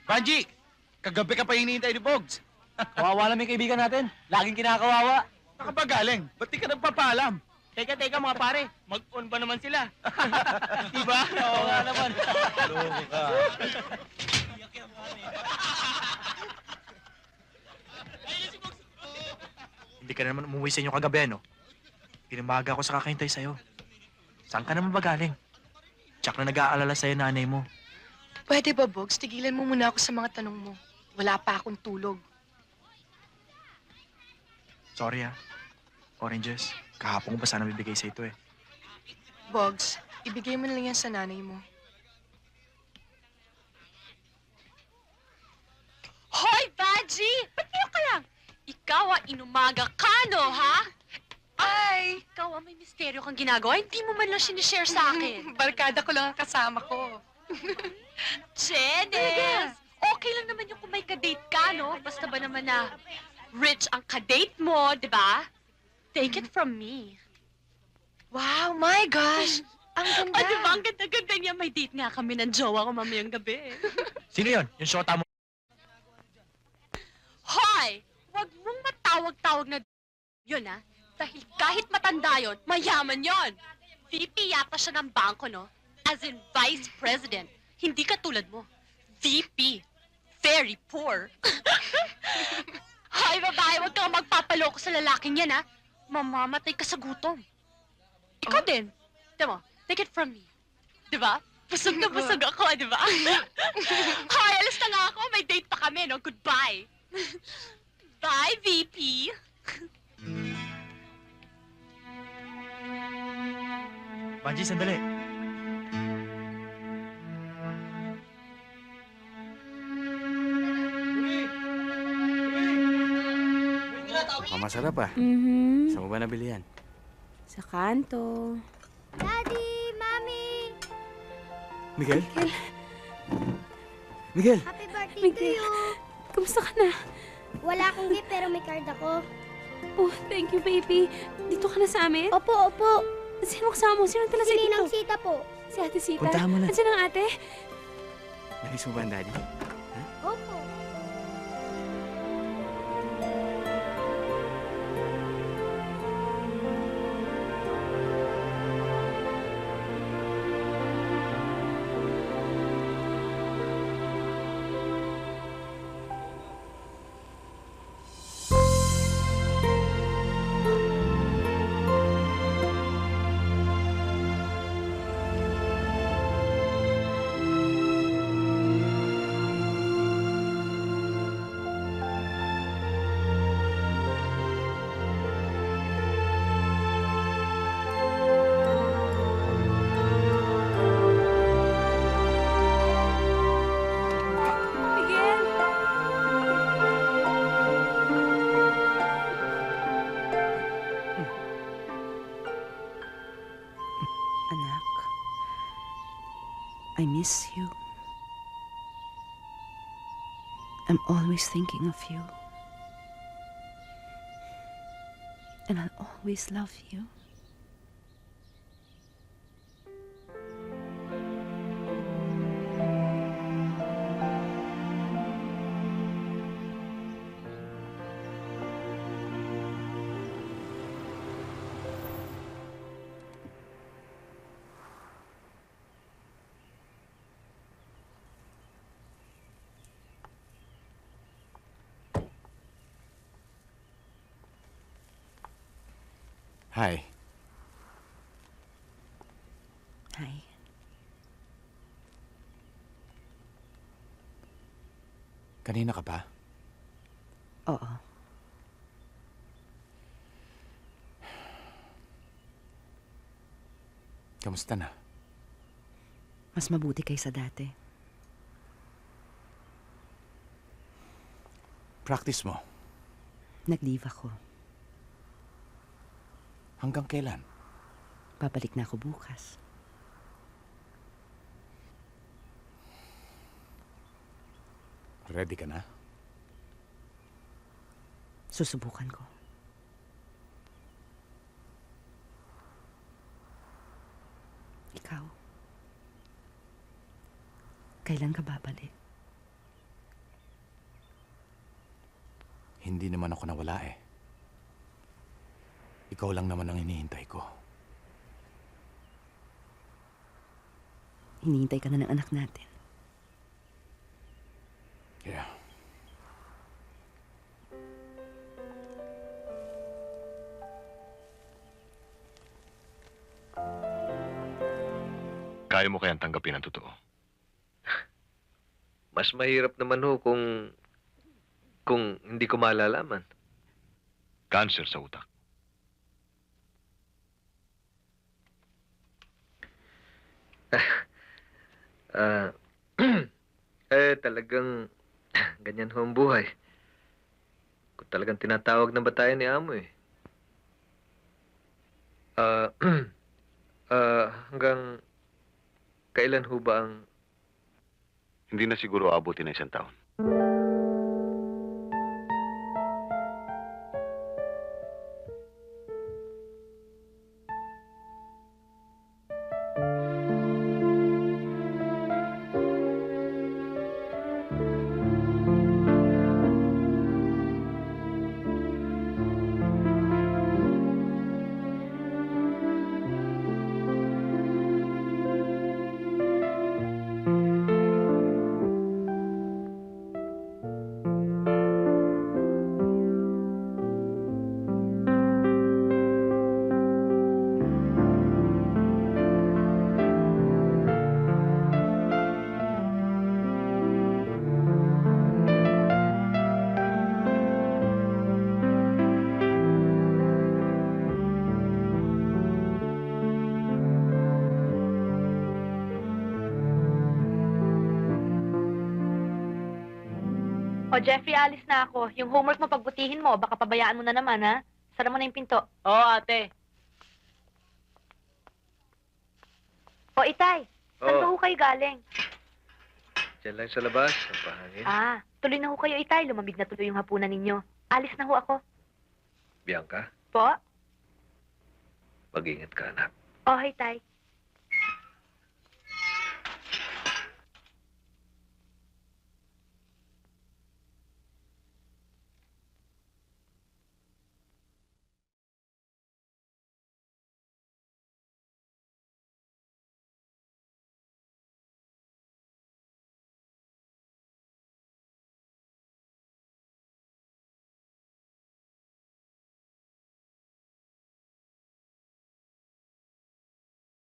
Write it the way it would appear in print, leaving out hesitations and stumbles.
Banji! Kagabi ka pa hinihintay ni Bogs. Kawawa namin kaibigan natin. Laging kinakawawa. Saan ka ba galing? Ba't di ka nagpapaalam? Teka mga pare, mag-on ba naman sila? Diba? Oo nga naman. Loko ka. Hindi ka na naman umuwi sa inyo kagabi, no? Pinamaga ako sa kakahintay sa'yo. Saan ka naman ba galing? Tsak na nag-aalala sa'yo nanay mo. Pwede ba, Bogs? Tigilan mo muna ako sa mga tanong mo. Wala pa akong tulog. Sorry, Oranges, kahapon ko ba sana bibigay sa ito eh. Bogs, ibigay mo na lang yan sa nanay mo. Hoy, Baji! Ba't ngayon ka lang? Ikaw inumaga ka, no, ha? Ay! Ikaw may misteryo kang ginagawa. Hindi mo man lang sinishare sa akin. Barkada ko lang ang kasama ko. Jenes! Okay lang naman yung kung may kadate ka, no? Basta ba naman na rich ang kadate mo, di ba? Take it from me. Wow, my gosh! Ang ganda! O, di ba? Ang ganda-ganda niya. May date nga kami ng jowa ko mamayang gabi. Sino yon? Yung shota mo? Hoy! Huwag mong matawag-tawag na yun, ha? Dahil kahit matanda yun, mayaman yon. VP yata siya ng bangko, no? As in Vice President. Hindi ka tulad mo. VP. Very poor. Hoy, babae, huwag kang magpapaloko sa lalaking yan, ha? Mamamatay ka sa gutom. Ikaw din. Diba? Take it from me. Diba? Busog na busog ako, diba? Hoy, alis na nga ako. May date pa kami, no? Goodbye. Bye, VP. Banji, sandali. Mukhang masarap ah. Saan mo ba nabili yan? Sa kanto. Daddy! Mommy! Miguel? Miguel! Happy birthday to Miguel. you! Kumusta ka na? Wala akong gift pero may card ako. Oh, thank you, baby. Dito ka na sa amin? Opo, opo. Sino kasama mo? Sino tala sa Si Ninang dito? Sita po. Si Ate Sita. Puntahan mo na. Andiyan ang ate? Namiss mo ba ang daddy? Opo. Miguel! Anak, I miss you. I'm always thinking of you. And I'll always love you. Hi. Hi. Kanina ka pa? Oo. Kamusta na? Mas mabuti kaysa dati. Practice mo. Nag-leave ako. Hanggang kailan? Babalik na ako bukas. Ready ka na? Susubukan ko. Ikaw? Kailan ka babalik? Hindi naman ako nawala eh. Ikaw lang naman ang hinihintay ko. Hinihintay ka na ng anak natin. Yeah. Kaya mo kayang tanggapin ang totoo? Mas mahirap naman ho kung hindi ko malalaman. Cancer sa utak. Ah, talagang ganyan ho ang buhay. Kung talagang tinatawag na batayan ni Amo eh. Ah, hanggang kailan ho ba ang... Hindi na siguro abutin ng 1 taon. O, Jeffrey, alis na ako. Yung homework mo, pagbutihin mo. Baka pabayaan mo na naman, ha? Sara mo na yung pinto. Oo, ate. O, Itay, saan ba Oh, ho kayo galing? dyan lang sa labas. Ang pahangin. Ah, tuloy na ho kayo, Itay. Lumamig na tuloy yung hapunan ninyo. Alis na ho ako. Bianca, Po? mag-ingat ka, anak. Oh, hi, Tay.